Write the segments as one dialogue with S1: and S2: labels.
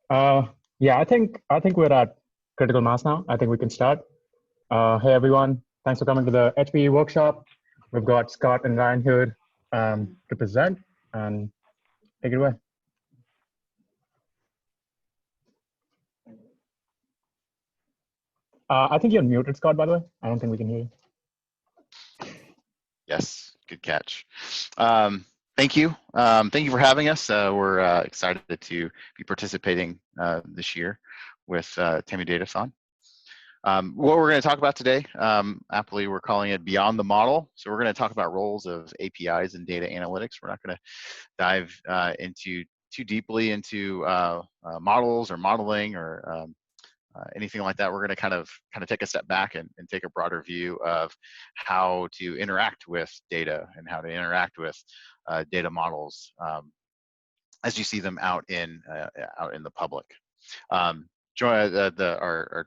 S1: Yeah, I think we're at critical mass now. I think we can start. Hey everyone, thanks for coming to the HPE Workshop. We've got Scott and Ryan here to present, and take it away. I think you're muted, Scott, by the way. I don't think we can hear you.
S2: Yes, good catch. Thank you. Thank you for having us. We're excited to be participating this year with Tami Datathon. What we're going to talk about today, aptly we're calling it Beyond the Model. So we're going to talk about roles of APIs and data analytics. We're not going to dive into too deeply into models or modeling or anything like that. We're going to kind of take a step back and take a broader view of how to interact with data and how to interact with data models as you see them out in the public. Join our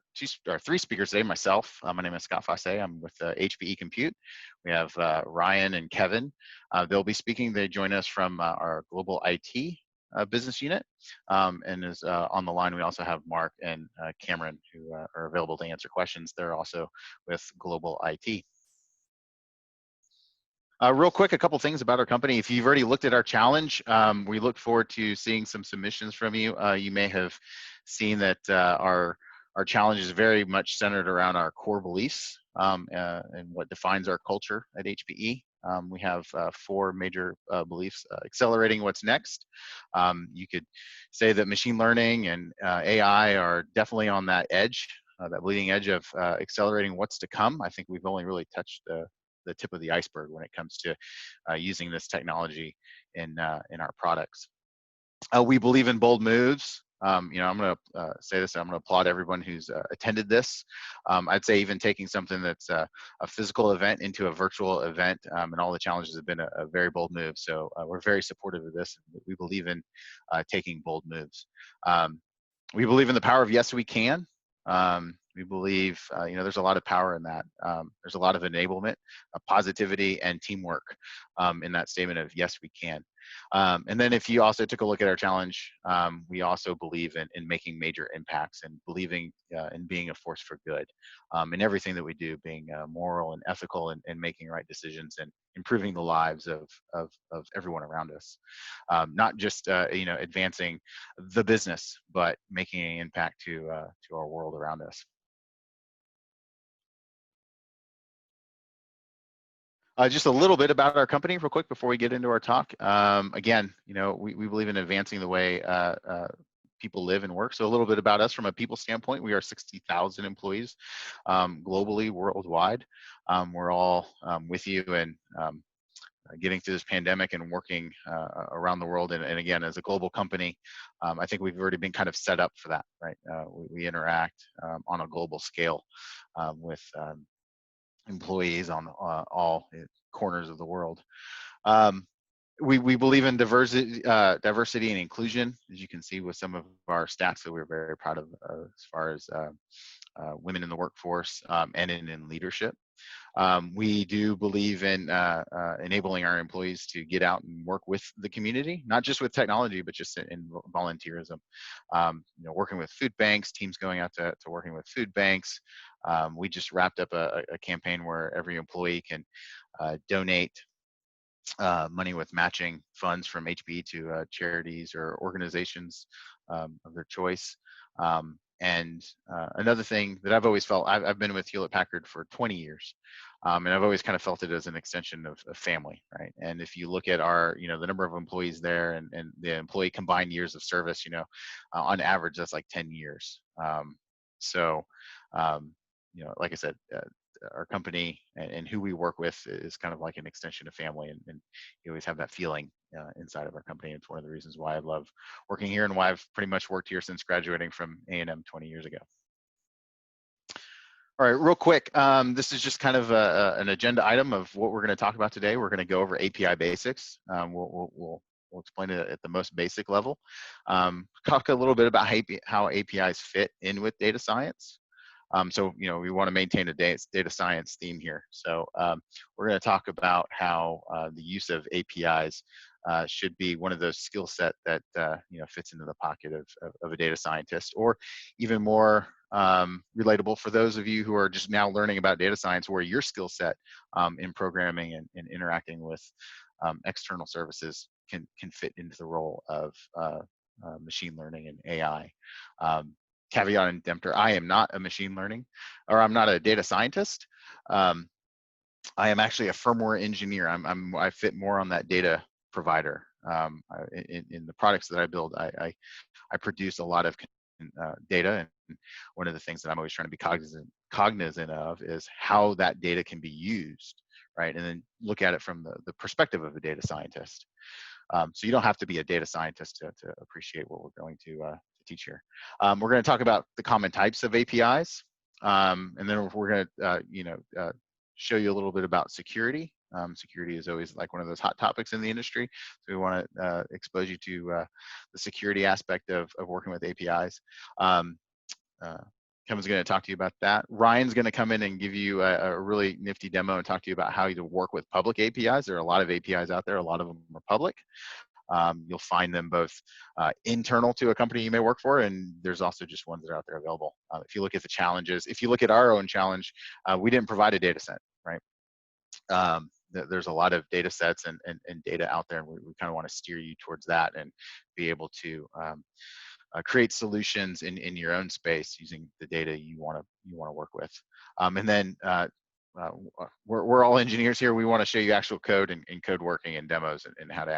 S2: three speakers today. Myself, my name is Scott Fasse. I'm with HPE Compute. We have Ryan and Kevin. They'll be speaking. They join us from our global IT business unit, and is on the line. We also have Mark and Cameron, who are available to answer questions. They're also with global IT. Real quick, a couple things about our company. If you've already looked at our challenge, we look forward to seeing some submissions from you. You may have seen that our challenge is very much centered around our core beliefs and what defines our culture at HPE. We have 4 major beliefs: accelerating what's next. You could say that machine learning and AI are definitely on that edge, that bleeding edge of accelerating what's to come. I think we've only really touched the tip of the iceberg when it comes to using this technology in our products. We believe in bold moves. I'm going to say this, I'm going to applaud everyone who's attended this. I'd say even taking something that's a physical event into a virtual event, and all the challenges have been a very bold move. So we're very supportive of this. We believe in taking bold moves. We believe in the power of yes, we can. We believe, there's a lot of power in that. There's a lot of enablement, positivity, and teamwork in that statement of yes, we can. And then if you also took a look at our challenge, we also believe in making major impacts and believing in being a force for good in everything that we do, being moral and ethical and making right decisions and improving the lives of everyone around us. Not just advancing the business, but making an impact to our world around us. Just a little bit about our company real quick before we get into our talk. Again, we believe in advancing the way people live and work. So a little bit about us from a people standpoint. We are 60,000 employees globally, worldwide. We're all with you and getting through this pandemic and working around the world. And again, as a global company, I think we've already been kind of set up for that, right? We interact on a global scale with employees on all corners of the world. We believe in diversity and inclusion, as you can see with some of our stats that we're very proud of as far as women in the workforce and in leadership. We do believe in enabling our employees to get out and work with the community, not just with technology, but just in volunteerism. Working with food banks, teams going out to working with food banks. We just wrapped up a campaign where every employee can donate money with matching funds from HPE to charities or organizations of their choice. And another thing that I've always felt, I've been with Hewlett-Packard for 20 years, and I've always kind of felt it as an extension of family, right? And if you look at our, the number of employees there and the employee combined years of service, on average, that's like 10 years. Like I said, our company and who we work with is kind of like an extension of family, and you always have that feeling inside of our company. It's one of the reasons why I love working here and why I've pretty much worked here since graduating from A&M 20 years ago. All right, real quick, this is just kind of an agenda item of what we're going to talk about today. We're going to go over API basics. We'll explain it at the most basic level. Talk a little bit about how APIs fit in with data science. We want to maintain a data science theme here. So we're going to talk about how the use of APIs should be one of those skill set that fits into the pocket of a data scientist, or even more relatable for those of you who are just now learning about data science, where your skill set in programming and interacting with external services can fit into the role of machine learning and AI. Caveat emptor, I am not a machine learning, or I'm not a data scientist. I am actually a firmware engineer. I fit more on that data provider. In the products that I build, I produce a lot of data, and one of the things that I'm always trying to be cognizant of is how that data can be used, right? And then look at it from the perspective of a data scientist. So you don't have to be a data scientist to appreciate what we're going to teach here. We're going to talk about the common types of APIs, and then we're going to show you a little bit about security. Security is always like one of those hot topics in the industry, so we want to expose you to the security aspect of working with APIs. Kevin's going to talk to you about that. Ryan's going to come in and give you a really nifty demo and talk to you about how to work with public APIs. There are a lot of APIs out there. A lot of them are public. You'll find them both internal to a company you may work for, and there's also just ones that are out there available. If you look at the challenges, if you look at our own challenge, we didn't provide a data set, right? There's a lot of data sets and data out there, and we kind of want to steer you towards that and be able to create solutions in your own space using the data you want to work with. And then we're all engineers here. We want to show you actual code and code working and demos and how to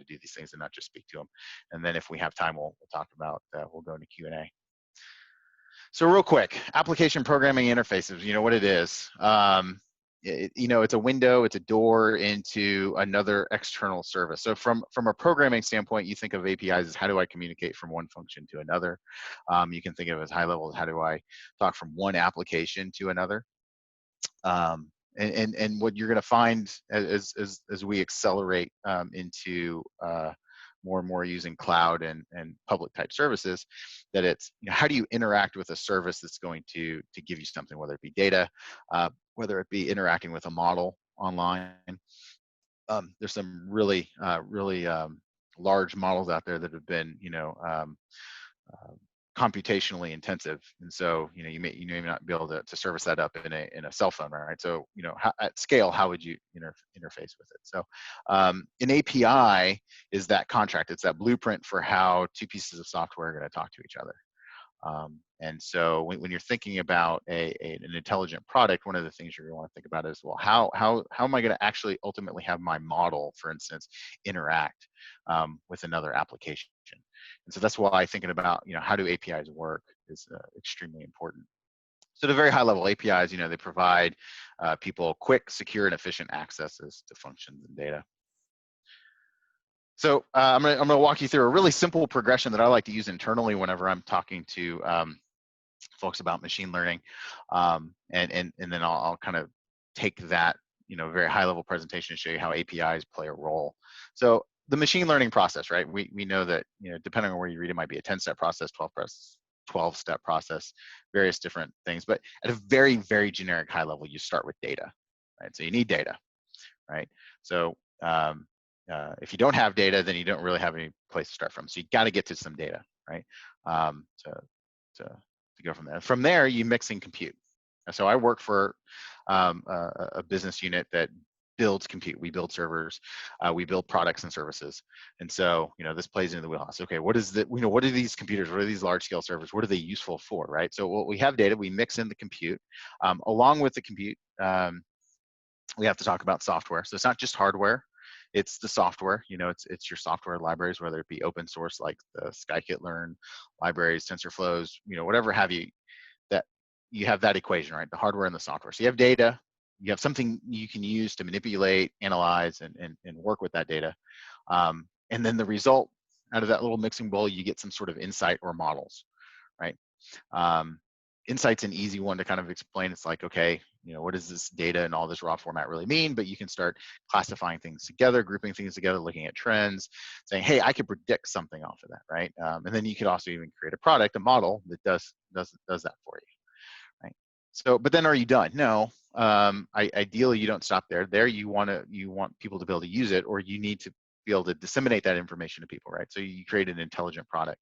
S2: do these things and not just speak to them. And then if we have time, we'll talk about we'll go into Q&A. So real quick, application programming interfaces. You know what it is. It's a window, it's a door into another external service. So from a programming standpoint, you think of APIs as how do I communicate from one function to another. You can think of it as high level, how do I talk from one application to another. And what you're going to find as we accelerate into more and more using cloud and public type services, that it's how do you interact with a service that's going to give you something, whether it be data, whether it be interacting with a model online. There's some really large models out there that have been computationally intensive, and so you may not be able to service that up in a cell phone, right? So at scale, how would you interface with it? So an API is that contract. It's that blueprint for how two pieces of software are going to talk to each other. And so when you're thinking about an intelligent product, one of the things you're going to want to think about is, well, how am I going to actually ultimately have my model, for instance, interact with another application? And so that's why thinking about how do APIs work is extremely important. So at a very high level, APIs, they provide people quick, secure, and efficient accesses to functions and data. So I'm gonna walk you through a really simple progression that I like to use internally whenever I'm talking to folks about machine learning, and then I'll kind of take that very high level presentation to show you how APIs play a role. So the machine learning process, right? We know that depending on where you read, it might be a 10-step process, 12-step process, various different things. But at a very, very generic high level, you start with data, right? So you need data, right? So if you don't have data, then you don't really have any place to start from. So you got to get to some data, right? To go from there. From there, you mix in compute. So I work for a business unit that builds compute. We build servers, we build products and services. And so, this plays into the wheelhouse. Okay, what is the, what are these computers? What are these large scale servers? What are they useful for, right? So we have data, we mix in the compute. Along with the compute, we have to talk about software. So it's not just hardware, it's the software. It's your software libraries, whether it be open source like the scikit-learn libraries, TensorFlows, whatever have you, that you have that equation, right? The hardware and the software. So you have data, you have something you can use to manipulate, analyze, and work with that data. And then the result out of that little mixing bowl, you get some sort of insight or models, right? Insight's an easy one to kind of explain. It's like, okay, what does this data and all this raw format really mean? But you can start classifying things together, grouping things together, looking at trends, saying, hey, I could predict something off of that, right? And then you could also even create a product, a model that does that for you, right? So, but then are you done? No. Ideally, you don't stop there. There, you want people to be able to use it, or you need to be able to disseminate that information to people, right? So you create an intelligent product.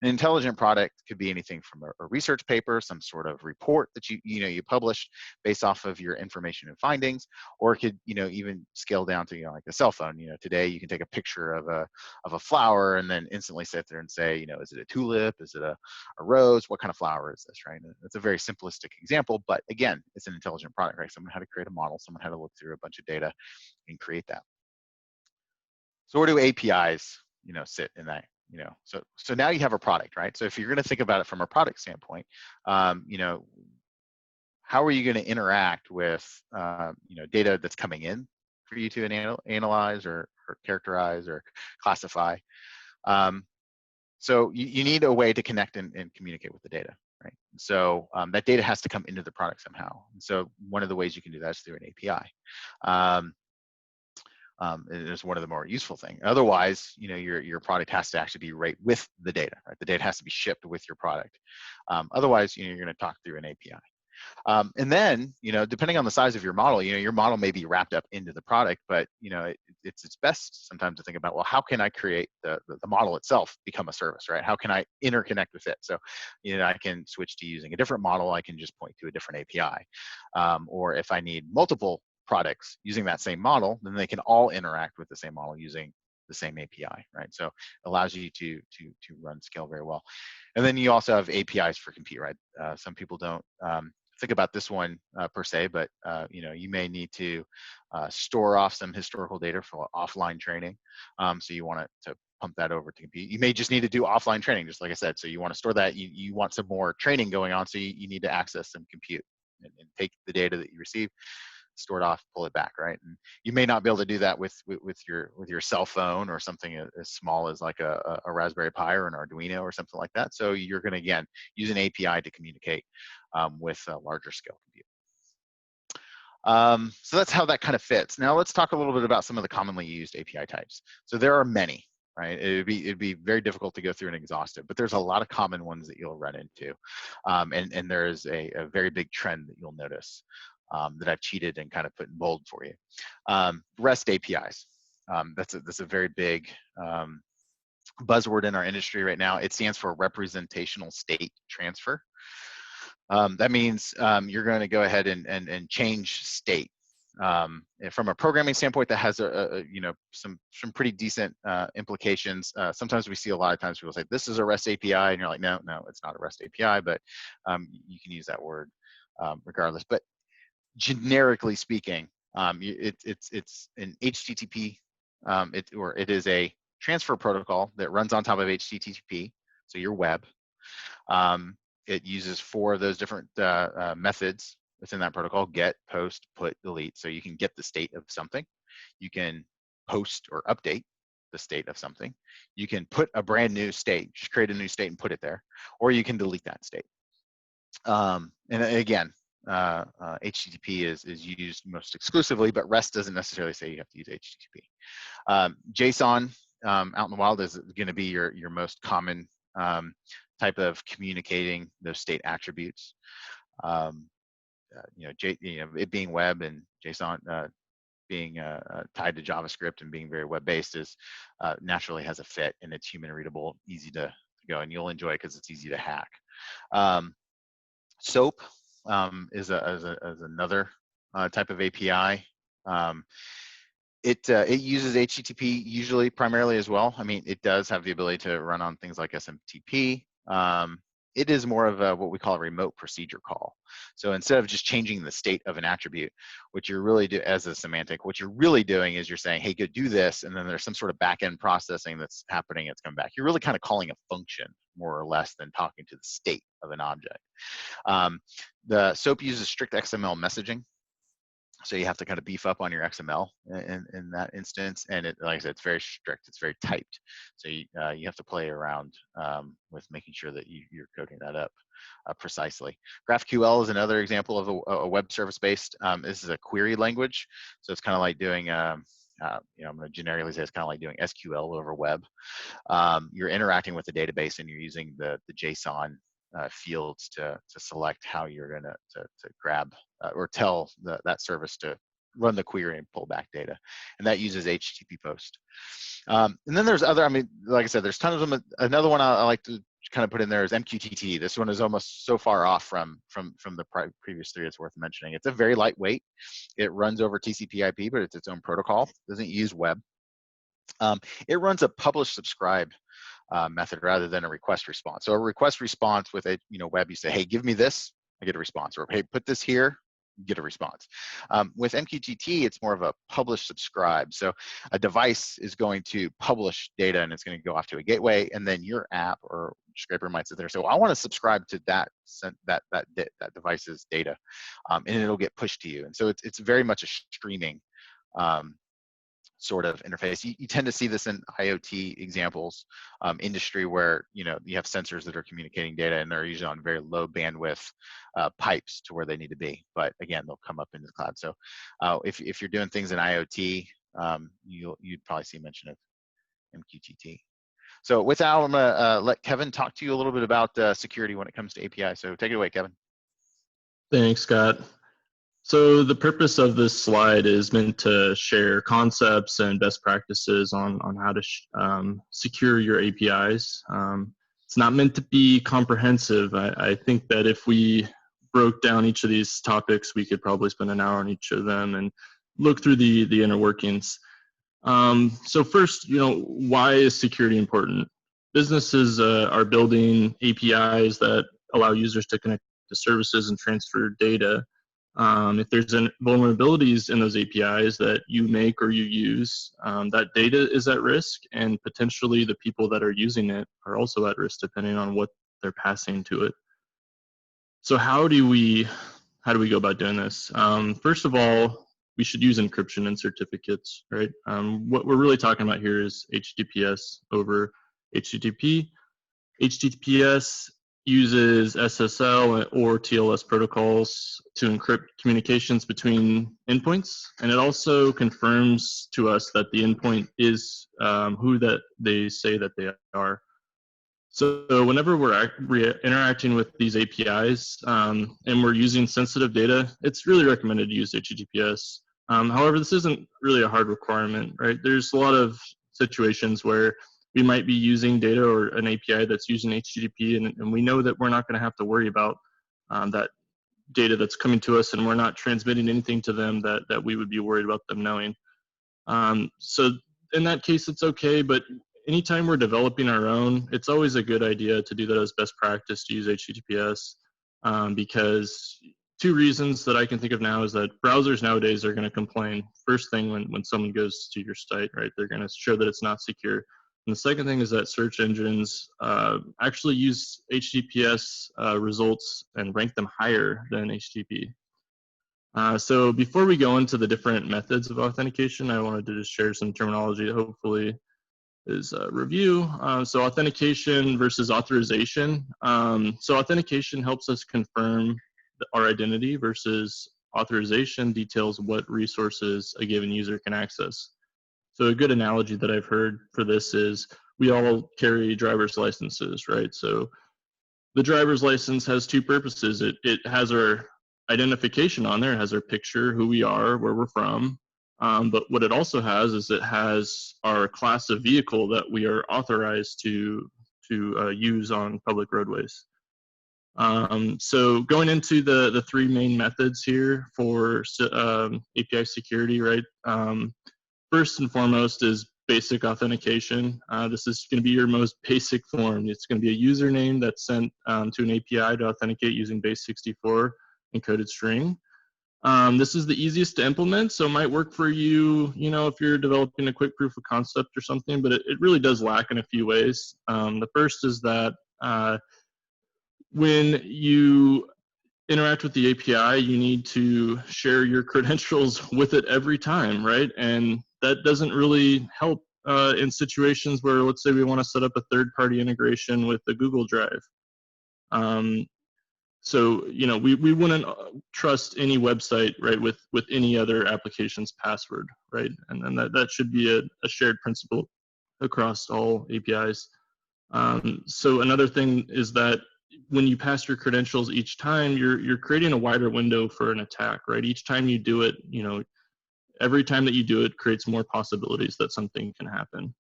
S2: An intelligent product could be anything from a research paper, some sort of report that you publish based off of your information and findings, or it could even scale down to like a cell phone. Today you can take a picture of a flower and then instantly sit there and say, is it a tulip? Is it a rose? What kind of flower is this, right? It's a very simplistic example, but again, it's an intelligent product, right? Someone had to create a model, someone had to look through a bunch of data and create that. So where do APIs, sit in that? So now you have a product, right? So if you're going to think about it from a product standpoint, how are you going to interact with, data that's coming in for you to analyze or characterize or classify? So you need a way to connect and communicate with the data, right? So that data has to come into the product somehow. And so one of the ways you can do that is through an API. It is one of the more useful things. Otherwise, your product has to actually be right with the data, right? The data has to be shipped with your product. Otherwise, you're going to talk through an API. And then, depending on the size of your model, your model may be wrapped up into the product, but, it's best sometimes to think about, well, how can I create the model itself become a service, right? How can I interconnect with it? So, I can switch to using a different model. I can just point to a different API. Or if I need multiple products using that same model, then they can all interact with the same model using the same API, right? So it allows you to run scale very well. And then you also have APIs for compute, right? Some people don't think about this one per se, but you may need to store off some historical data for offline training. So you want to pump that over to compute. You may just need to do offline training, just like I said. So you want to store that. You want some more training going on, so you need to access some compute and take the data that you receive, store it off, pull it back, right? And you may not be able to do that with your cell phone or something as small as like a Raspberry Pi or an Arduino or something like that. So you're going to, again, use an API to communicate with a larger scale compute. So that's how that kind of fits. Now let's talk a little bit about some of the commonly used API types. So there are many, right? It'd be very difficult to go through and exhaustive, but there's a lot of common ones that you'll run into. And there is a very big trend that you'll notice that I've cheated and kind of put in bold for you. REST APIs. That's a very big buzzword in our industry right now. It stands for representational state transfer. That means you're going to go ahead and change state. From a programming standpoint, that has some pretty decent implications. Sometimes we see a lot of times people say this is a REST API, and you're like, no, it's not a REST API, but you can use that word regardless. But generically speaking, it's an HTTP, it is a transfer protocol that runs on top of HTTP, so your web. It uses 4 of those different methods within that protocol: get, post, put, delete. So you can get the state of something. You can post or update the state of something. You can put a brand new state, just create a new state and put it there, or you can delete that state. And again, HTTP is used most exclusively, but REST doesn't necessarily say you have to use HTTP. JSON out in the wild is going to be your most common type of communicating those state attributes. It being web and JSON being tied to JavaScript and being very web-based is naturally has a fit, and it's human readable, easy to go, and you'll enjoy it because it's easy to hack. SOAP is another type of API. It uses HTTP usually primarily as well. I mean, it does have the ability to run on things like SMTP. It is more of what we call a remote procedure call. So instead of just changing the state of an attribute, what you're really doing as a semantic, what you're really doing is you're saying, hey, go do this, and then there's some sort of back-end processing that's happening, it's coming back. You're really kind of calling a function more or less than talking to the state of an object. The SOAP uses strict XML messaging. So you have to kind of beef up on your XML in that instance, and like I said, it's very strict. It's very typed. So you have to play around with making sure that you're coding that up precisely. GraphQL is another example of a web service-based. This is a query language, so it's kind of like doing. I'm going to generically say it's kind of like doing SQL over web. You're interacting with the database, and you're using the JSON fields to select how you're going to grab or tell that service to run the query and pull back data, and that uses HTTP post. And then there's other, I mean, like I said, there's tons of them. Another one I like to kind of put in there is Mqtt. This one is almost so far off from the previous three, it's worth mentioning. It's a very lightweight. It runs over TCP/IP, but it's its own protocol. It doesn't use web. It runs a publish subscribe method rather than a request response. So a request response with a web, you say, hey, give me this, I get a response, or hey, put this here, get a response. With Mqtt, it's more of a publish subscribe. So a device is going to publish data and it's going to go off to a gateway, and then your app or scraper might sit there and say, well, I want to subscribe to that device's data, and it'll get pushed to you. And so it's very much a streaming sort of interface. You tend to see this in IoT examples, industry where you have sensors that are communicating data, and they're usually on very low bandwidth pipes to where they need to be. But again, they'll come up into the cloud. So if you're doing things in IoT, you'd probably see mention of Mqtt. So with that, I'm gonna let Kevin talk to you a little bit about security when it comes to API. So take it away, Kevin.
S3: Thanks, Scott. So the purpose of this slide is meant to share concepts and best practices on how to secure your APIs. It's not meant to be comprehensive. I think that if we broke down each of these topics, we could probably spend an hour on each of them and look through the inner workings. So first, why is security important? Businesses are building APIs that allow users to connect to services and transfer data. If there's vulnerabilities in those APIs that you make or you use, that data is at risk, and potentially the people that are using it are also at risk depending on what they're passing to it. So how do we go about doing this? First of all, we should use encryption and certificates, right? What we're really talking about here is HTTPS over HTTP. HTTPS uses SSL or TLS protocols to encrypt communications between endpoints, and it also confirms to us that the endpoint is who that they say that they are. So whenever we're interacting with these APIs and we're using sensitive data, it's really recommended to use HTTPS. However, this isn't really a hard requirement, right? There's a lot of situations where we might be using data or an API that's using HTTP, and we know that we're not going to have to worry about that data that's coming to us, and we're not transmitting anything to them that we would be worried about them knowing. So in that case, it's okay, but anytime we're developing our own, it's always a good idea to do that as best practice to use HTTPS, because two reasons that I can think of now is that browsers nowadays are going to complain first thing when someone goes to your site, right? They're going to show that it's not secure. And the second thing is that search engines actually use HTTPS results and rank them higher than HTTP. So before we go into the different methods of authentication, I wanted to just share some terminology that hopefully is a review. So authentication versus authorization. So authentication helps us confirm our identity, versus authorization details what resources a given user can access. So a good analogy that I've heard for this is we all carry driver's licenses, right? So the driver's license has two purposes. It has our identification on there, it has our picture, who we are, where we're from. But what it also has is it has our class of vehicle that we are authorized to use on public roadways. So going into the three main methods here for API security, right? First and foremost is basic authentication. This is going to be your most basic form. It's going to be a username that's sent to an API to authenticate using base64 encoded string. This is the easiest to implement, so it might work for you, if you're developing a quick proof of concept or something, but it really does lack in a few ways. The first is that when you interact with the API, you need to share your credentials with it every time, right? And that doesn't really help in situations where, let's say we want to set up a third-party integration with the Google Drive. So, we wouldn't trust any website, right, with any other application's password, right? And that should be a shared principle across all APIs. So another thing is that when you pass your credentials each time, you're creating a wider window for an attack, right? Each time you do it, every time that you do it creates more possibilities that something can happen.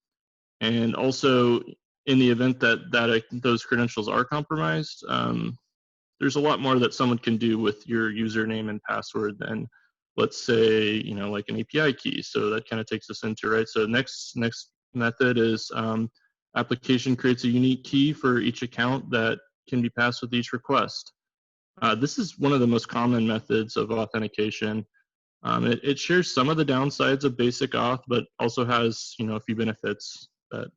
S3: And also, in the event that those credentials are compromised, there's a lot more that someone can do with your username and password than, let's say, like an API key. So that kind of takes us into, right? So next method is application creates a unique key for each account that can be passed with each request. This is one of the most common methods of authentication. It shares some of the downsides of basic auth, but also has a few benefits that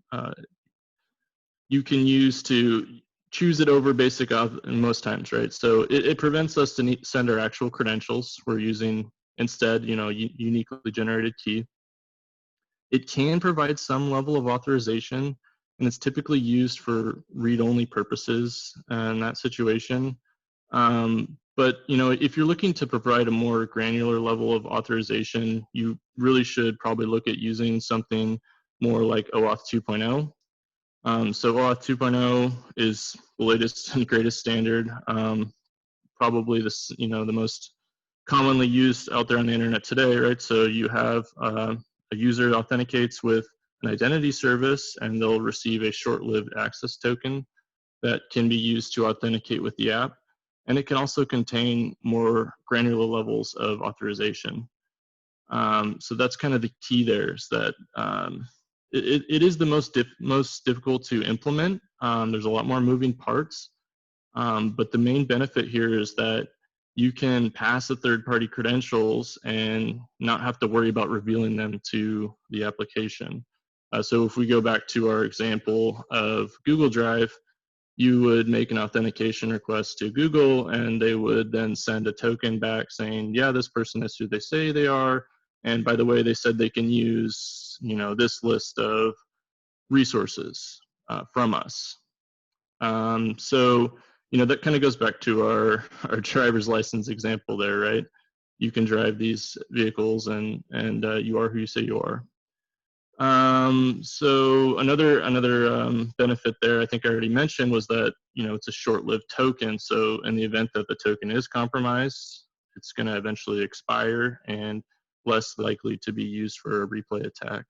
S3: you can use to choose it over basic auth most times, right? So it prevents us to send our actual credentials. We're using instead, uniquely generated key. It can provide some level of authorization, and it's typically used for read-only purposes in that situation. But if you're looking to provide a more granular level of authorization, you really should probably look at using something more like OAuth 2.0. So OAuth 2.0 is the latest and greatest standard, probably the most commonly used out there on the internet today, right? So you have a user authenticates with an identity service, and they'll receive a short-lived access token that can be used to authenticate with the app. And it can also contain more granular levels of authorization. So that's kind of the key there, is that it is the most difficult to implement. There's a lot more moving parts, but the main benefit here is that you can pass the third-party credentials and not have to worry about revealing them to the application. So if we go back to our example of Google Drive, you would make an authentication request to Google, and they would then send a token back saying, yeah, this person is who they say they are. And by the way, they said they can use, this list of resources from us. So, that kind of goes back to our driver's license example there, right? You can drive these vehicles, and you are who you say you are. So another benefit there, I think I already mentioned, was that it's a short-lived token. So in the event that the token is compromised, it's going to eventually expire and less likely to be used for a replay attack.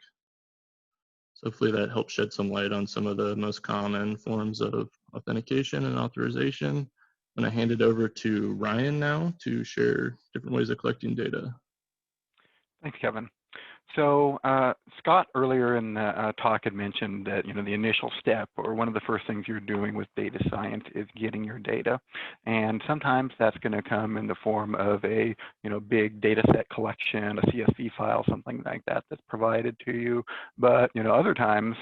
S3: So hopefully that helps shed some light on some of the most common forms of authentication and authorization. I'm going to hand it over to Ryan now to share different ways of collecting data.
S4: Thanks, Kevin. So Scott earlier in the talk had mentioned that the initial step, or one of the first things you're doing with data science, is getting your data, and sometimes that's going to come in the form of a big data set collection, a CSV file, something like that that's provided to you. But other times,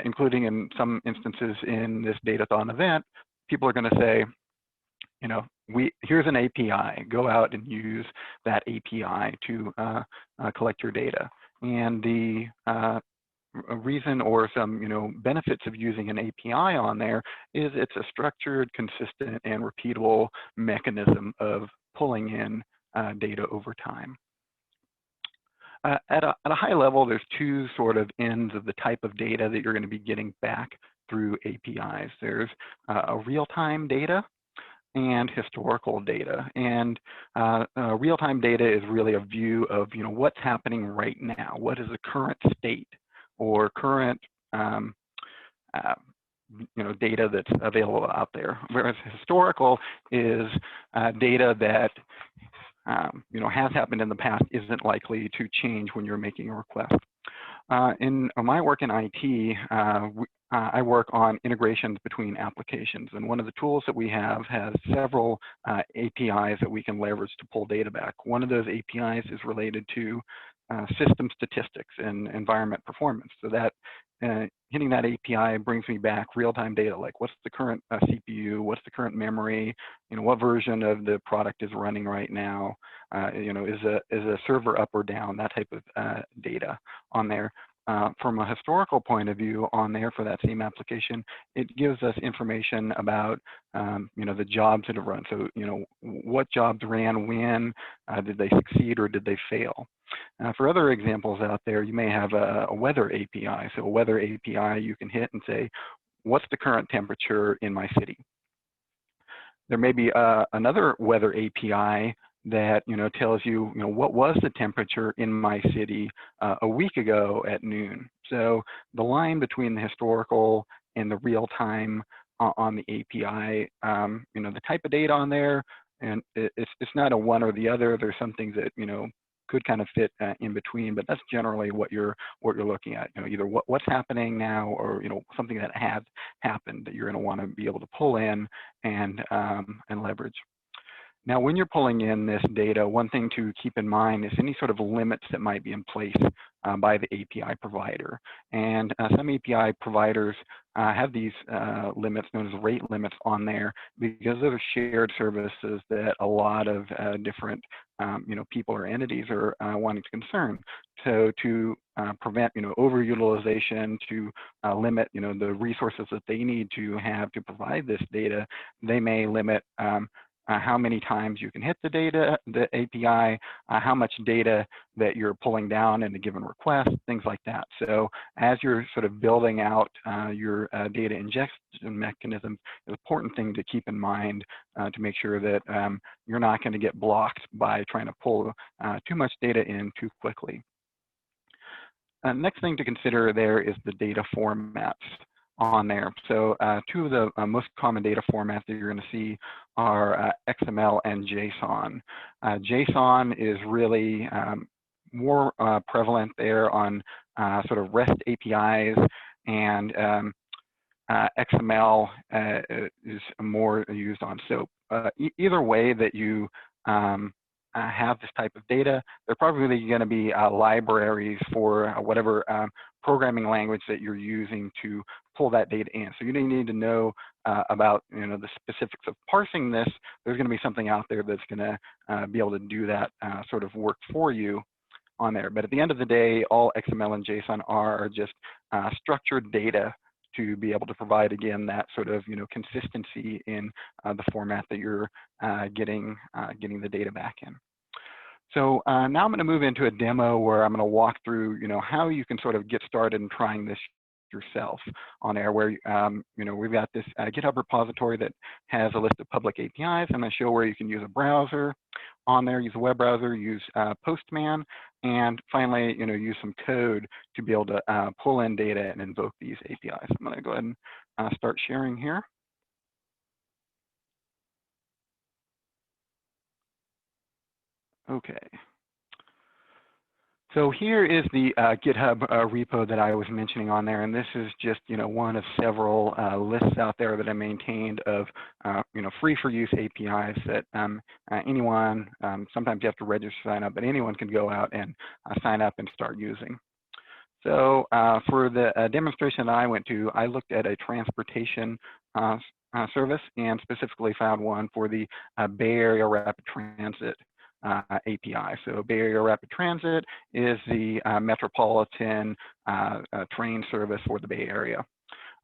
S4: including in some instances in this Datathon event, people are going to say, here's an API. Go out and use that API to collect your data. And the reason, or some benefits of using an API on there, is it's a structured, consistent, and repeatable mechanism of pulling in data over time. At a high level, there's two sort of ends of the type of data that you're going to be getting back through APIs. There's a real-time data and historical data. And real-time data is really a view of what's happening right now. What is the current state or current data that's available out there. Whereas historical is data that has happened in the past, isn't likely to change when you're making a request. In my work in IT, I work on integrations between applications, and one of the tools that we have has several APIs that we can leverage to pull data back. One of those APIs is related to system statistics and environment performance. So that hitting that API brings me back real-time data, like what's the current CPU, what's the current memory, what version of the product is running right now, is a server up or down, that type of data on there. From a historical point of view on there for that same application, it gives us information about the jobs that have run. So what jobs ran when, did they succeed or did they fail? For other examples out there, you may have a weather API. So a weather API you can hit and say, what's the current temperature in my city? There may be another weather API that tells you what was the temperature in my city a week ago at noon. So the line between the historical and the real time on the API, the type of data on there, and it's not a one or the other. There's some things that could kind of fit in between, but that's generally what you're looking at. Either what's happening now, or something that has happened that you're going to want to be able to pull in and leverage. Now, when you're pulling in this data, one thing to keep in mind is any sort of limits that might be in place by the API provider. And some API providers have these limits known as rate limits on there, because those are shared services that a lot of different people or entities are wanting to concern. So to prevent overutilization, to limit the resources that they need to have to provide this data, they may limit how many times you can hit the data, the API, how much data that you're pulling down in a given request, things like that. So as you're sort of building out your data ingestion mechanisms, it's an important thing to keep in mind to make sure that you're not going to get blocked by trying to pull too much data in too quickly. Next thing to consider there is the data formats on there. So two of the most common data formats that you're going to see are XML and JSON. JSON is really more prevalent there on sort of REST APIs, and XML is more used on SOAP. Either way that you have this type of data, they're probably going to be libraries for whatever programming language that you're using to pull that data in. So you don't need to know about the specifics of parsing this. There's going to be something out there that's going to be able to do that sort of work for you on there. But at the end of the day, all XML and JSON are just structured data to be able to provide, again, that sort of consistency in the format that you're getting the data back in. So now I'm going to move into a demo where I'm going to walk through how you can sort of get started in trying this yourself on there, where we've got this GitHub repository that has a list of public APIs. I'm going to show where you can use a browser on there, use a web browser, use Postman, and finally use some code to be able to pull in data and invoke these APIs. I'm going to go ahead and start sharing here. Okay. So here is the GitHub repo that I was mentioning on there, and this is just one of several lists out there that I maintained of free for use APIs that anyone, sometimes you have to register to sign up, but anyone can go out and sign up and start using. So for the demonstration that I went to, I looked at a transportation service and specifically found one for the Bay Area Rapid Transit API. So Bay Area Rapid Transit is the metropolitan train service for the Bay Area.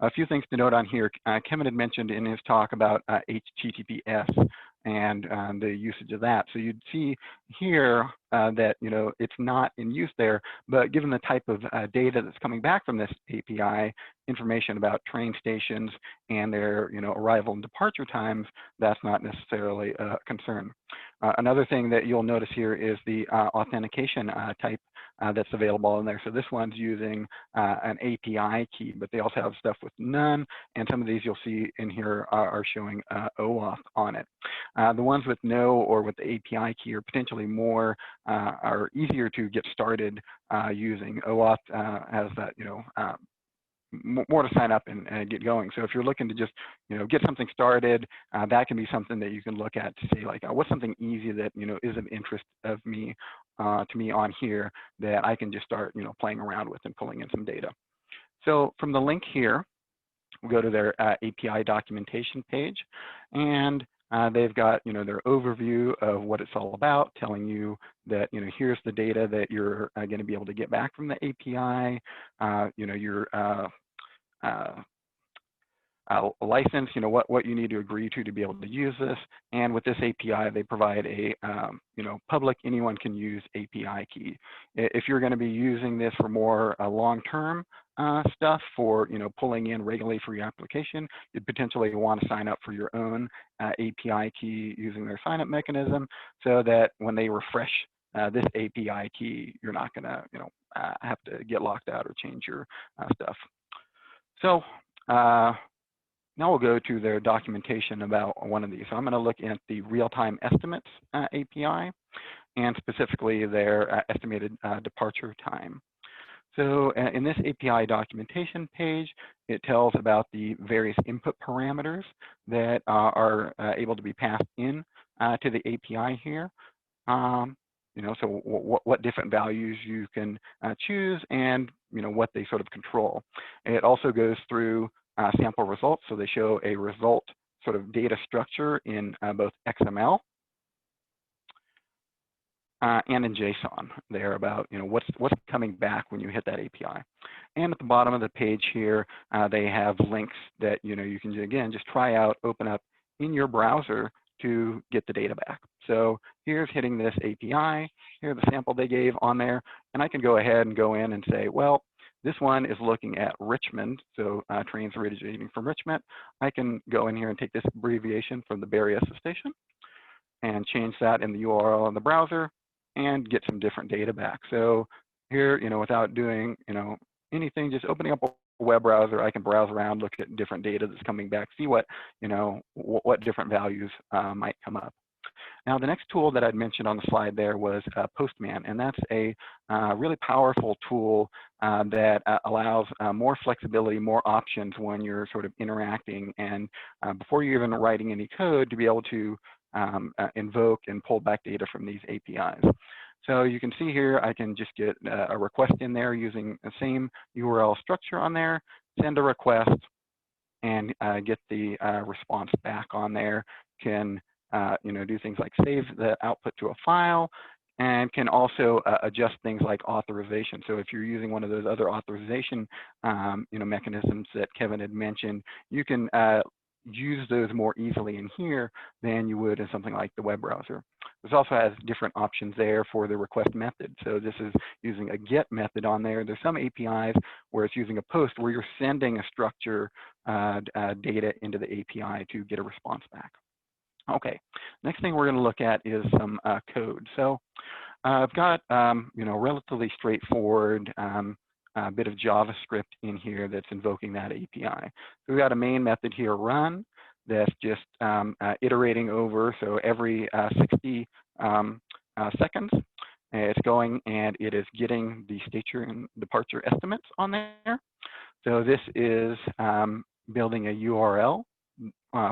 S4: A few things to note on here. Kevin had mentioned in his talk about HTTPS and the usage of that. So you'd see here that it's not in use there, but given the type of data that's coming back from this API, information about train stations and their arrival and departure times, that's not necessarily a concern. Another thing that you'll notice here is the authentication type that's available in there. So this one's using an API key, but they also have stuff with none, and some of these you'll see in here are showing Oauth on it. The ones with no or with the API key are potentially more are easier to get started using. Oauth has that more to sign up and get going. So if you're looking to just get something started, that can be something that you can look at to say like, what's something easy that is of interest of me to me on here that I can just start playing around with and pulling in some data. So from the link here, we'll go to their API documentation page, and they've got their overview of what it's all about, telling you that here's the data that you're going to be able to get back from the API, your license, what you need to agree to be able to use this. And with this API, they provide a public, anyone can use API key. If you're going to be using this for more long-term, stuff for pulling in regularly for your application. You'd potentially want to sign up for your own API key using their sign up mechanism, so that when they refresh this API key, you're not going to have to get locked out or change your stuff. So now we'll go to their documentation about one of these. So I'm going to look at the real-time estimates API, and specifically their estimated departure time. So in this API documentation page, it tells about the various input parameters that are able to be passed in to the API here. So what different values you can choose, and what they sort of control. It also goes through sample results, so they show a result sort of data structure in both XML and in JSON there about what's coming back when you hit that API. And at the bottom of the page here, they have links that you can again just try out, open up in your browser to get the data back. So here's hitting this API, here's the sample they gave on there, and I can go ahead and go in and say, well, this one is looking at Richmond, so trains originating from Richmond. I can go in here and take this abbreviation from the Berryessa station and change that in the URL in the browser and get some different data back. So here, without doing, anything, just opening up a web browser, I can browse around, look at different data that's coming back, see what, what different values might come up. Now, the next tool that I'd mentioned on the slide there was Postman, and that's a really powerful tool that allows more flexibility, more options when you're sort of interacting, and before you're even writing any code, to be able to invoke and pull back data from these APIs. So you can see here, I can just get a request in there using the same URL structure on there, send a request, and get the response back on there. Can do things like save the output to a file, and can also adjust things like authorization. So if you're using one of those other authorization mechanisms that Kevin had mentioned, you can use those more easily in here than you would in something like the web browser. This also has different options there for the request method. So this is using a get method on there. There's some APIs where it's using a post where you're sending a structure data into the API to get a response back. Okay, next thing we're going to look at is some code. So I've got relatively straightforward bit of JavaScript in here that's invoking that API. So we've got a main method here, run, that's just iterating over. So every 60 seconds, it's going and it is getting the stature and departure estimates on there. So this is building a URL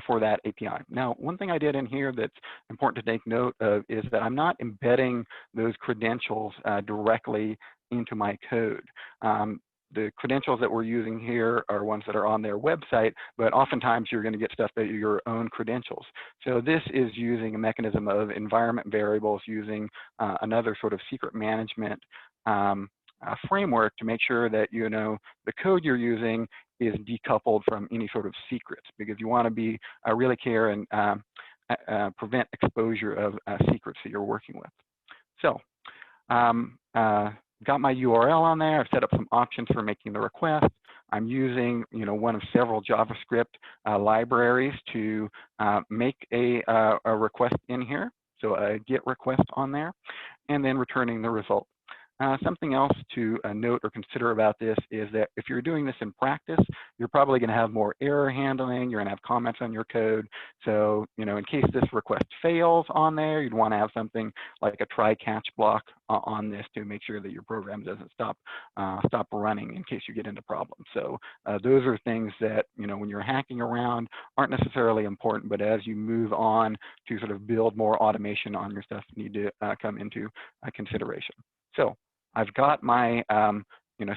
S4: for that API. Now, one thing I did in here that's important to take note of is that I'm not embedding those credentials directly into my code. The credentials that we're using here are ones that are on their website, but oftentimes you're going to get stuff that are your own credentials. So this is using a mechanism of environment variables, using another sort of secret management framework to make sure that the code you're using is decoupled from any sort of secrets, because you want to be really care and prevent exposure of secrets that you're working with. So got my URL on there. I've set up some options for making the request. I'm using one of several JavaScript libraries to make a request in here. So a GET request on there, and then returning the result. Something else to note or consider about this is that if you're doing this in practice, you're probably going to have more error handling. You're going to have comments on your code. So, in case this request fails on there, you'd want to have something like a try-catch block on this to make sure that your program doesn't stop running in case you get into problems. So those are things that, when you're hacking around aren't necessarily important, but as you move on to sort of build more automation on your stuff, need to come into consideration. So I've got my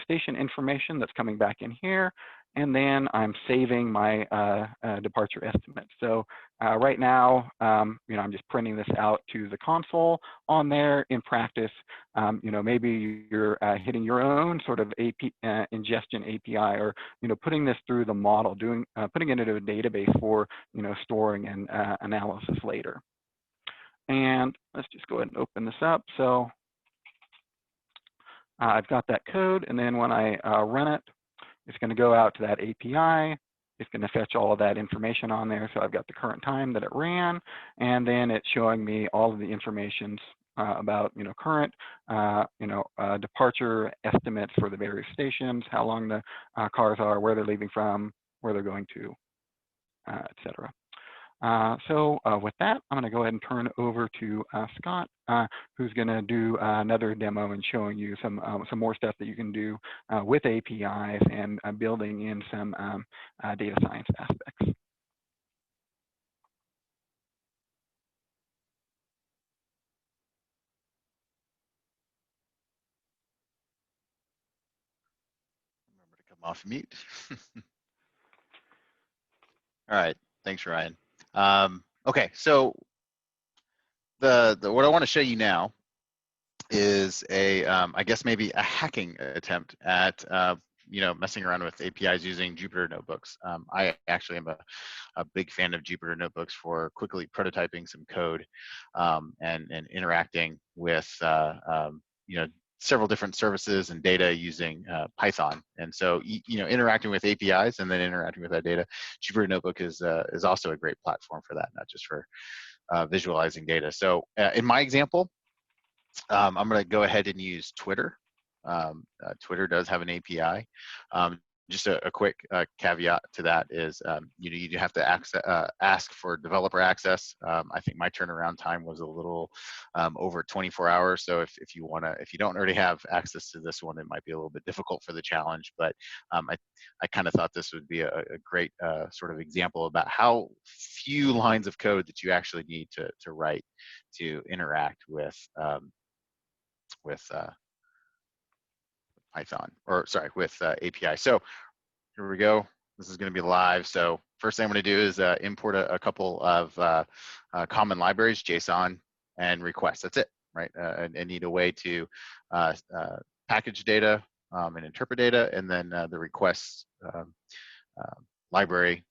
S4: station information that's coming back in here, and then I'm saving my departure estimate. So right now, I'm just printing this out to the console on there. In practice, maybe you're hitting your own sort of ingestion API, or putting this through the model, putting it into a database for storing and analysis later. And let's just go ahead and open this up. So I've got that code, and then when I run it, it's going to go out to that API. It's going to fetch all of that information on there. So I've got the current time that it ran, and then it's showing me all of the information about, current, departure estimates for the various stations, how long the cars are, where they're leaving from, where they're going to, etc. So with that, I'm going to go ahead and turn over to Scott, who's going to do another demo and showing you some more stuff that you can do with APIs and building in some data science aspects.
S2: Remember to come off mute. All right, thanks, Ryan. Okay, so what I want to show you now is I guess maybe a hacking attempt at messing around with APIs using Jupyter notebooks. I actually am a big fan of Jupyter notebooks for quickly prototyping some code and interacting with several different services and data using Python. And so interacting with APIs and then interacting with that data, Jupyter Notebook is also a great platform for that, not just for visualizing data. So in my example, I'm going to go ahead and use Twitter. Twitter does have an API. Just a quick caveat to that is you have to ask for developer access. I think my turnaround time was a little over 24 hours. So if you don't already have access to this one, it might be a little bit difficult for the challenge. But I kind of thought this would be a great sort of example about how few lines of code that you actually need to write to interact with Python, or sorry, with API. So here we go. This is going to be live. So first thing I'm going to do is import a couple of common libraries, JSON and request. That's it, right? I need a way to package data and interpret data, and then the request library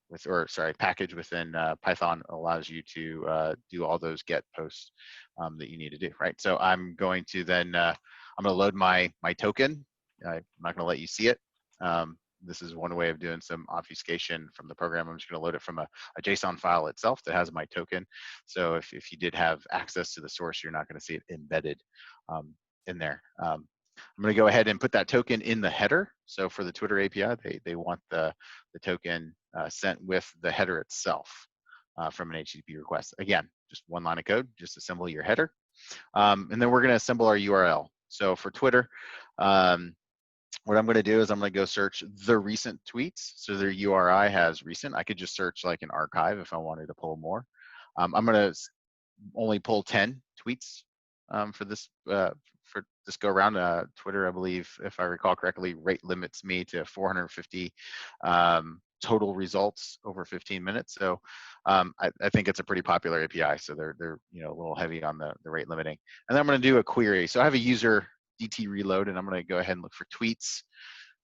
S2: package within Python allows you to do all those get posts that you need to do, right? So I'm going to then I'm going to load my token. I'm not going to let you see it. This is one way of doing some obfuscation from the program. I'm just going to load it from a JSON file itself that has my token. So if you did have access to the source, you're not going to see it embedded in there. I'm going to go ahead and put that token in the header. So for the Twitter API, they want the token sent with the header itself from an HTTP request. Again, just one line of code, just assemble your header. And then we're going to assemble our URL. So for Twitter, what I'm going to do is I'm going to go search the recent tweets. So their URI has recent. I could just search like an archive if I wanted to pull more. I'm going to only pull 10 tweets for this go around. Twitter, I believe, if I recall correctly, rate limits me to 450 total results over 15 minutes. So I think it's a pretty popular API. So they're a little heavy on the rate limiting. And then I'm going to do a query. So I have a user DT reload, and I'm going to go ahead and look for tweets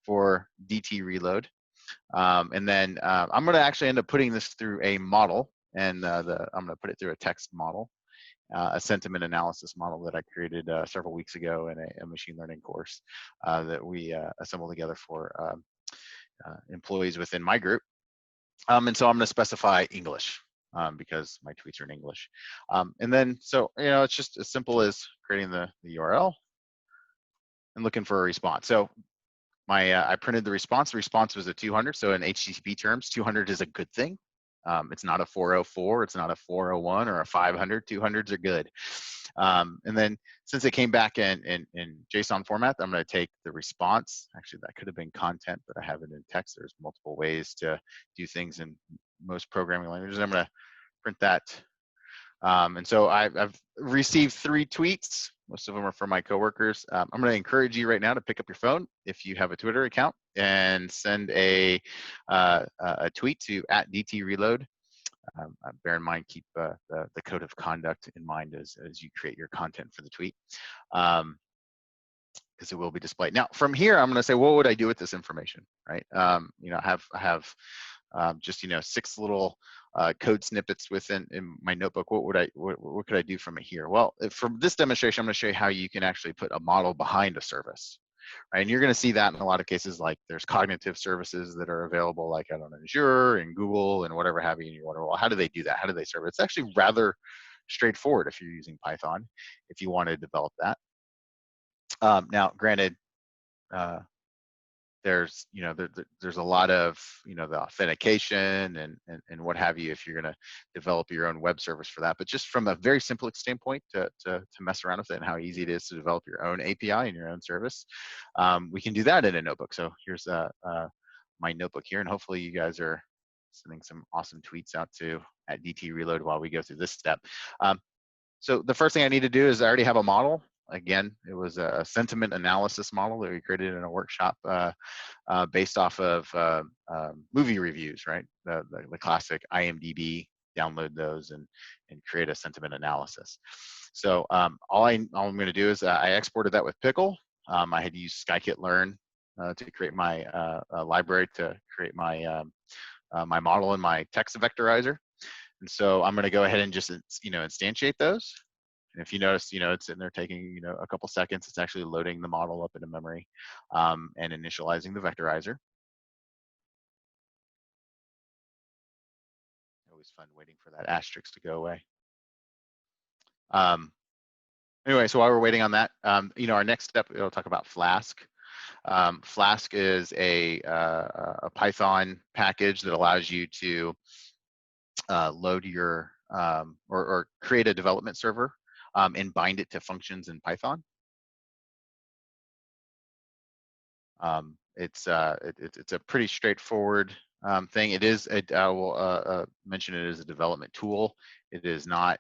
S2: for DT reload. And then I'm going to actually end up putting this through a model, and I'm going to put it through a text model, a sentiment analysis model that I created several weeks ago in a machine learning course that we assembled together for employees within my group. And so I'm going to specify English because my tweets are in English. And then, so, it's just as simple as creating the URL and looking for a response. So I printed the response. The response was a 200. So in HTTP terms, 200 is a good thing. It's not a 404. It's not a 401 or a 500. 200s are good. And then since it came back in JSON format, I'm going to take the response. Actually, that could have been content, but I have it in text. There's multiple ways to do things in most programming languages. I'm going to print that. And so I've received 3 tweets. Most of them are from my coworkers. I'm going to encourage you right now to pick up your phone if you have a Twitter account and send a tweet to @DTReload. Bear in mind, keep the code of conduct in mind as you create your content for the tweet, because it will be displayed. Now, from here, I'm going to say, what would I do with this information, right? I have just 6 little code snippets within my notebook. What could I do from it here? Well, for this demonstration, I'm going to show you how you can actually put a model behind a service. right? And you're going to see that in a lot of cases, like there's cognitive services that are available, like I don't know, Azure and Google and whatever have you, and you wonder, well, how do they do that? How do they serve it? It's actually rather straightforward if you're using Python, if you want to develop that. Now, granted, there's there's a lot of the authentication and what have you if you're going to develop your own web service for that. But just from a very simple standpoint to mess around with it and how easy it is to develop your own API and your own service, we can do that in a notebook. So here's my notebook here, and hopefully you guys are sending some awesome tweets out to at DT Reload while we go through this step. So the first thing I need to do is I already have a model. Again, it was a sentiment analysis model that we created in a workshop based off of movie reviews, right? The classic IMDb, download those and create a sentiment analysis. So all I'm going to do is I exported that with Pickle. I had used scikit-learn to create my library to create my my model and my text vectorizer. And so I'm going to go ahead and just instantiate those. And if you notice, it's sitting there taking a couple seconds. It's actually loading the model up into memory and initializing the vectorizer. Always fun waiting for that asterisk to go away. Anyway, so while we're waiting on that, our next step, we'll talk about Flask. Flask is a Python package that allows you to load your or create a development server and bind it to functions in Python. It's a pretty straightforward thing. It is. I will mention it as a development tool. It is not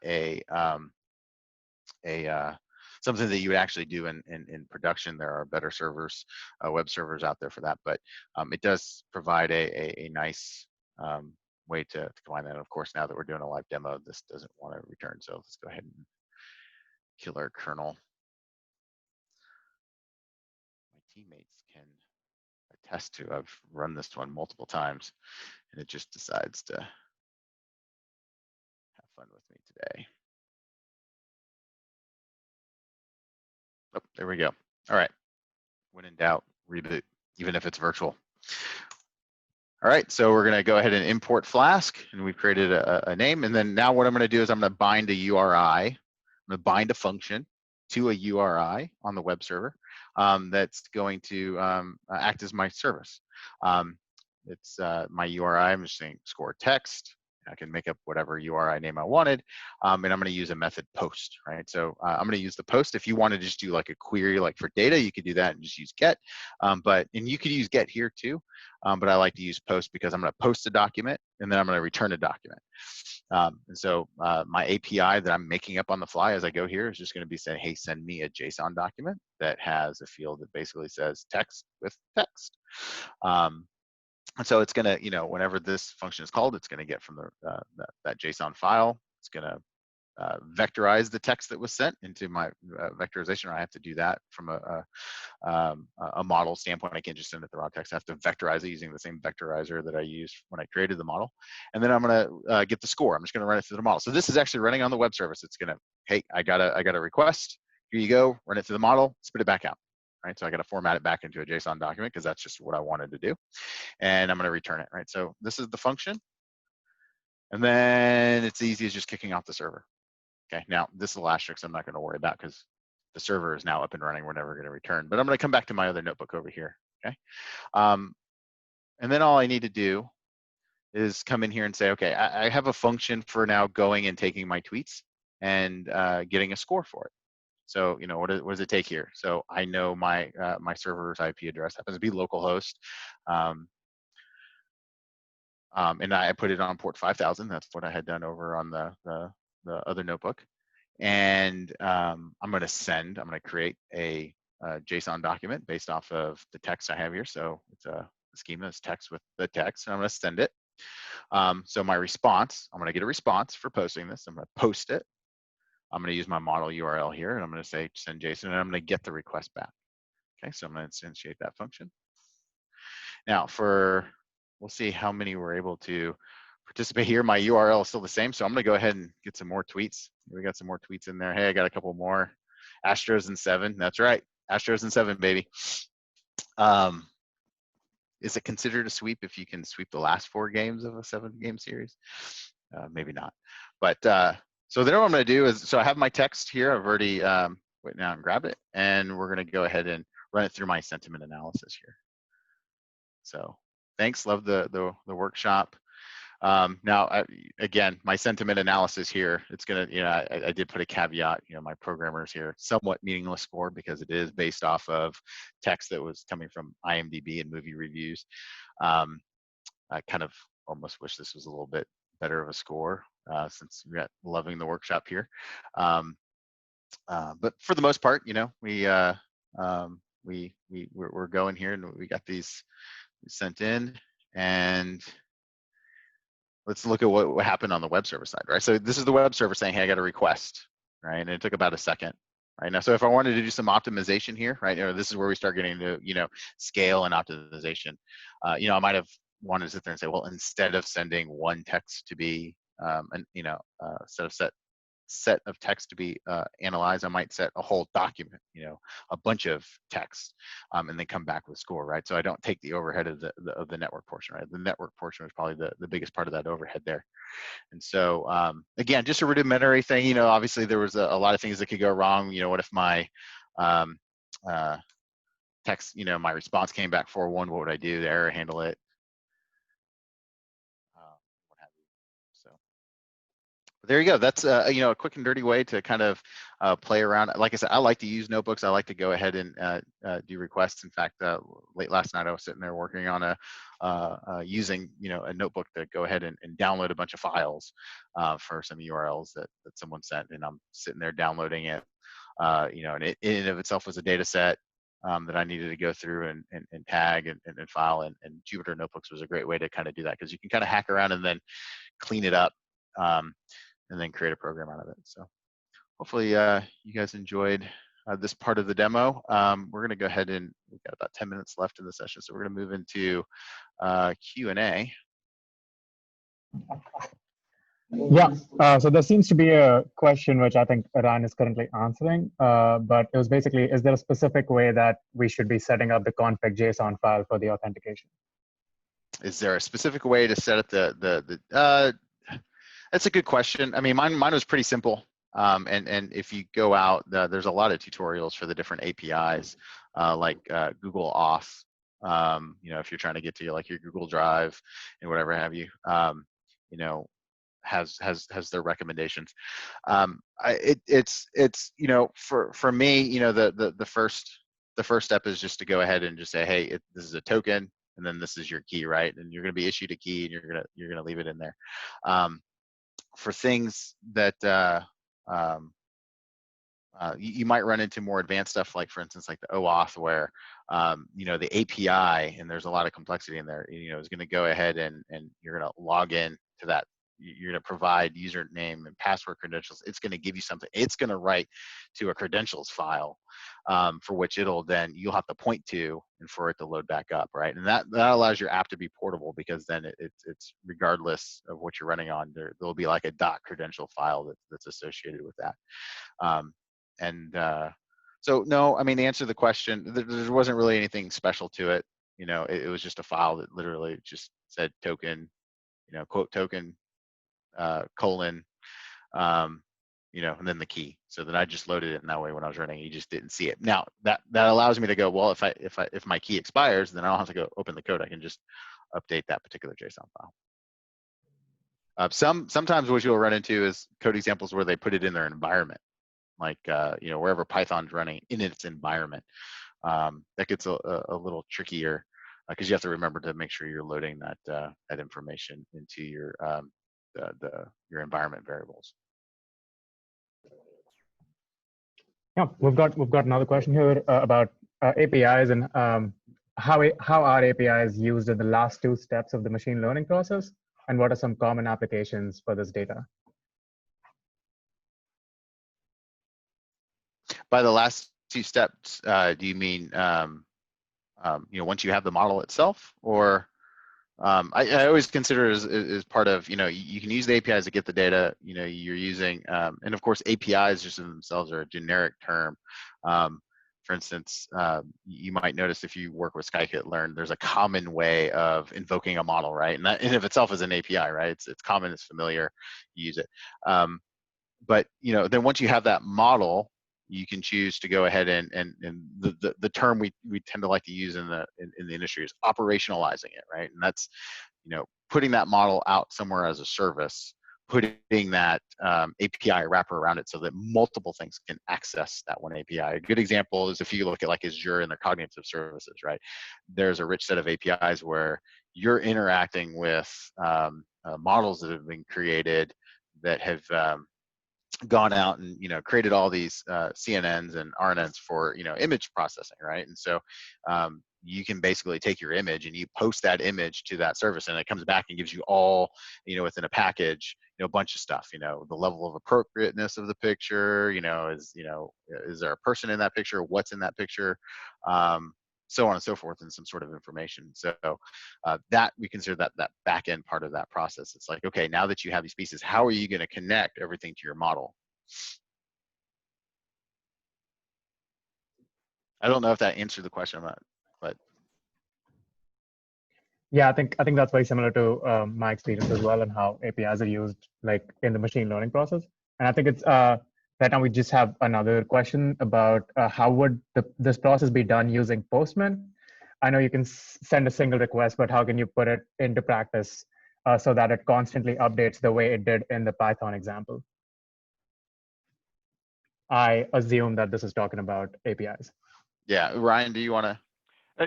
S2: something that you would actually do in production. There are better servers, web servers out there for that, but it does provide a nice way to combine that. And of course, now that we're doing a live demo, this doesn't want to return. So let's go ahead and kill our kernel. My teammates can attest to, I've run this one multiple times and it just decides to have fun with me today. Oh, there we go. All right. When in doubt, reboot, even if it's virtual. All right, so we're going to go ahead and import Flask, and we've created a name. And then now what I'm going to do is I'm going to bind a URI. I'm going to bind a function to a URI on the web server that's going to act as my service. It's my URI. I'm just saying score text. I can make up whatever URI name I wanted, and I'm going to use a method post, right? So I'm going to use the post. If you want to just do like a query, like for data, you could do that and just use get. And you could use get here too, but I like to use post because I'm going to post a document and then I'm going to return a document. And so my API that I'm making up on the fly as I go here is just going to be saying, hey, send me a JSON document that has a field that basically says text with text. And so it's going to, whenever this function is called, it's going to get from that JSON file. It's going to vectorize the text that was sent into my vectorization. I have to do that from a model standpoint. I can't just send it the raw text. I have to vectorize it using the same vectorizer that I used when I created the model. And then I'm going to get the score. I'm just going to run it through the model. So this is actually running on the web service. It's going to, hey, I got a request. Here you go. Run it through the model. Spit it back out. Right, so I got to format it back into a JSON document because that's just what I wanted to do, and I'm going to return it. Right, so this is the function, and then it's easy as just kicking off the server. Okay, now this is the last trick I'm not going to worry about because the server is now up and running. We're never going to return, but I'm going to come back to my other notebook over here. Okay, and then all I need to do is come in here and say, okay, I have a function for now going and taking my tweets and getting a score for it. So, what does it take here? So I know my my server's IP address happens to be localhost, and I put it on port 5000. That's what I had done over on the other notebook. And I'm going to create a JSON document based off of the text I have here. So it's the schema is text with the text, and I'm going to send it. So my response, I'm going to get a response for posting this. I'm going to post it. I'm going to use my model URL here, and I'm going to say send JSON, and I'm going to get the request back. Okay, so I'm going to instantiate that function. Now, we'll see how many we're able to participate here. My URL is still the same, so I'm going to go ahead and get some more tweets. We got some more tweets in there. Hey, I got a couple more. Astros in 7. That's right, Astros in 7, baby. Is it considered a sweep if you can sweep the last 4 games of a 7-game series? Maybe not. But so then what I'm going to do is, so I have my text here. I've already went out and grabbed it, and we're going to go ahead and run it through my sentiment analysis here. So thanks, love the workshop. Now, again, my sentiment analysis here, it's gonna, I did put a caveat, my programmers here, somewhat meaningless score because it is based off of text that was coming from IMDb and movie reviews. I kind of almost wish this was a little bit better of a score since we're loving the workshop here. But for the most part, we're going here and we got these sent in, and let's look at what happened on the web server side, right? So this is the web server saying, hey, I got a request, right? And it took about a second, right? Now, so if I wanted to do some optimization here, right, this is where we start getting to, scale and optimization. I might have wanted to sit there and say, well, instead of sending one text to be, set of text to be analyzed, I might set a whole document, a bunch of text, and then come back with score, right? So I don't take the overhead of the network portion, right? The network portion was probably the biggest part of that overhead there. And so again, just a rudimentary thing, obviously there was a lot of things that could go wrong. What if my text, my response came back 4.1, what would I do? The error handle it. What have you. So there you go. That's a quick and dirty way to kind of play around. Like I said, I like to use notebooks. I like to go ahead and do requests. In fact, late last night I was sitting there working on using a notebook to go ahead and download a bunch of files for some URLs that someone sent, and I'm sitting there downloading it. And it in and of itself was a data set that I needed to go through and tag and file. And Jupyter Notebooks was a great way to kind of do that because you can kind of hack around and then clean it up. And then create a program out of it. So hopefully you guys enjoyed this part of the demo. We're going to go ahead and we've got about 10 minutes left in the session. So we're going to move into Q&A.
S1: Yeah, so there seems to be a question which I think Ryan is currently answering, but it was basically, is there a specific way that we should be setting up the config JSON file for the authentication?
S2: Is there a specific way to set up that's a good question. I mean, mine was pretty simple. And if you go out, there's a lot of tutorials for the different APIs, like Google Auth. If you're trying to get to your Google Drive and whatever have you, has their recommendations. It's for me, the first step is just to go ahead and just say, hey, this is a token, and then this is your key, right? And you're going to be issued a key, and you're gonna leave it in there. For things that you might run into more advanced stuff, like for instance, like the Oauth, where the API, and there's a lot of complexity in there, is going to go ahead and you're going to log in to that. You're going to provide username and password credentials. It's going to give you something. It's going to write to a credentials file for which you'll have to point to and for it to load back up, right? And that allows your app to be portable, because then it's regardless of what you're running on, there'll be like a .credential file that's associated with that. So no, I mean, to answer the question, there wasn't really anything special to it. It was just a file that literally just said token, quote token, colon, and then the key. So then I just loaded it, and that way when I was running, you just didn't see it. Now that allows me to go, well, if my key expires, then I don't have to go open the code. I can just update that particular JSON file. Sometimes what you'll run into is code examples where they put it in their environment, like wherever Python's running in its environment. That gets a little trickier because you have to remember to make sure you're loading that information into your environment variables.
S1: Yeah, we've got another question here about APIs and how are APIs used in the last 2 steps of the machine learning process, and what are some common applications for this data?
S2: By the last 2 steps, do you mean once you have the model itself, or I always consider it as part of, you can use the APIs to get the data, you're using, and of course APIs just in themselves are a generic term For instance, you might notice if you work with scikit-learn, there's a common way of invoking a model, right? And that in of itself is an API, right? It's common, it's familiar, you use it. But then once you have that model, you can choose to go ahead and the term we tend to like to use in the industry is operationalizing it, right? And that's putting that model out somewhere as a service, putting that API wrapper around it so that multiple things can access that one API. A good example is if you look at like Azure and their cognitive services, right? There's a rich set of APIs where you're interacting with models that have been created that have gone out and created all these CNNs and RNNs for image processing, right? And so you can basically take your image and you post that image to that service, and it comes back and gives you all within a package a bunch of stuff. The level of appropriateness of the picture, is there a person in that picture, what's in that picture, so on and so forth, and some sort of information. So that we consider that back end part of that process. It's like, okay, now that you have these pieces, how are you going to connect everything to your model? I don't know if that answered the question, but
S1: Yeah, I think that's very similar to my experience as well, and how APIs are used like in the machine learning process. And I think it's right now we just have another question about how would this process be done using Postman? I know you can send a single request, but how can you put it into practice so that it constantly updates the way it did in the Python example? I assume that this is talking about APIs.
S2: Yeah, Ryan, do you want to?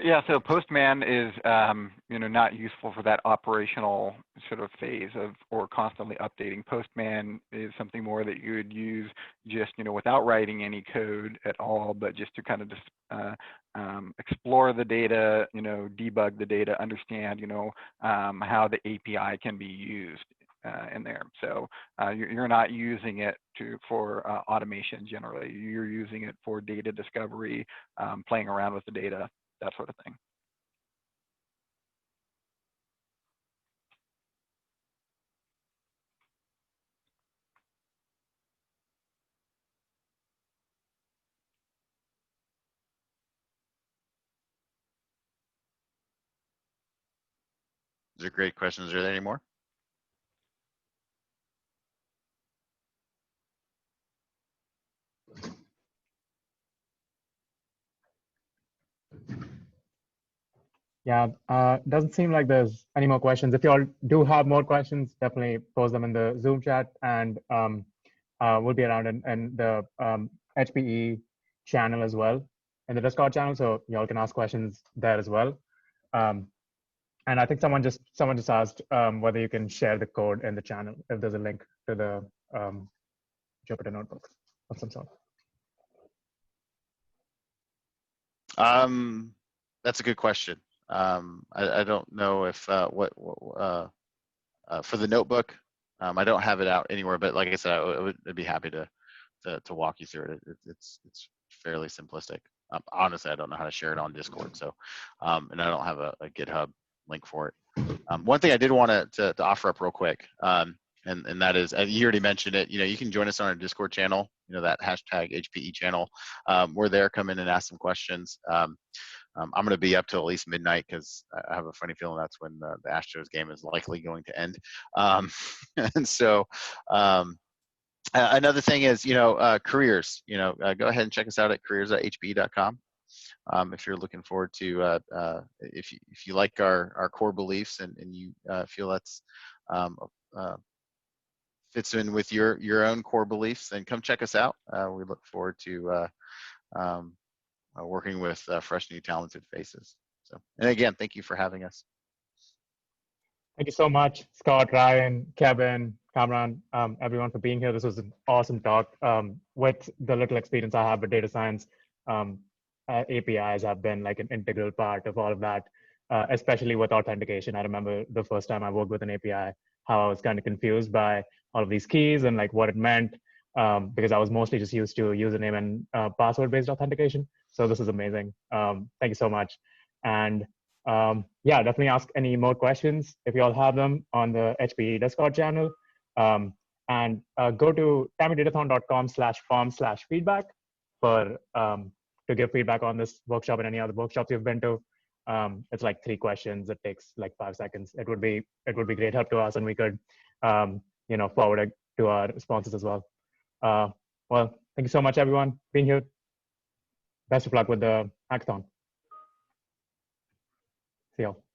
S4: Yeah, so Postman is not useful for that operational sort of phase or constantly updating. Postman is something more that you would use just without writing any code at all, but just to kind of explore the data, debug the data, understand how the API can be used in there. So you're not using it for automation generally. You're using it for data discovery, playing around with the data, that sort of thing.
S2: These are great questions. Are there any more?
S1: Yeah, doesn't seem like there's any more questions. If you all do have more questions, definitely post them in the Zoom chat, and we'll be around in the HPE channel as well, in the Discord channel, so you all can ask questions there as well. And I think someone just asked whether you can share the code in the channel if there's a link to the Jupyter notebooks of some sort.
S2: That's a good question. I don't know if for the notebook, I don't have it out anywhere, but like I said, I'd be happy to walk you through it. It's fairly simplistic. Honestly, I don't know how to share it on Discord, so and I don't have a GitHub link for it. One thing I did want to offer up real quick, and that is, you already mentioned it. You can join us on our Discord channel. That hashtag HPE channel. We're there. Come in and ask some questions. I'm going to be up till at least midnight because I have a funny feeling that's when the Astros game is likely going to end. And so another thing is, careers. Go ahead and check us out at careers@hpe.com. If you're looking forward to, if you like our core beliefs and you feel that's fits in with your own core beliefs, then come check us out. We look forward to working with fresh, new, talented faces. So, and again, thank you for having us.
S1: Thank you so much, Scott, Ryan, Kevin, Kamran, everyone for being here. This was an awesome talk. With the little experience I have with data science, APIs have been like an integral part of all of that, especially with authentication. I remember the first time I worked with an API, how I was kind of confused by all of these keys and like what it meant, because I was mostly just used to username and password-based authentication. So this is amazing. Thank you so much. And yeah, definitely ask any more questions if you all have them on the HPE Discord channel. And go to timedatathon.com/form/feedback for to give feedback on this workshop and any other workshops you've been to. It's like 3 questions. It takes like 5 seconds. It would be great help to us, and we could forward it to our sponsors as well. Well, thank you so much, everyone, being here. Best of luck with the hackathon. See you all.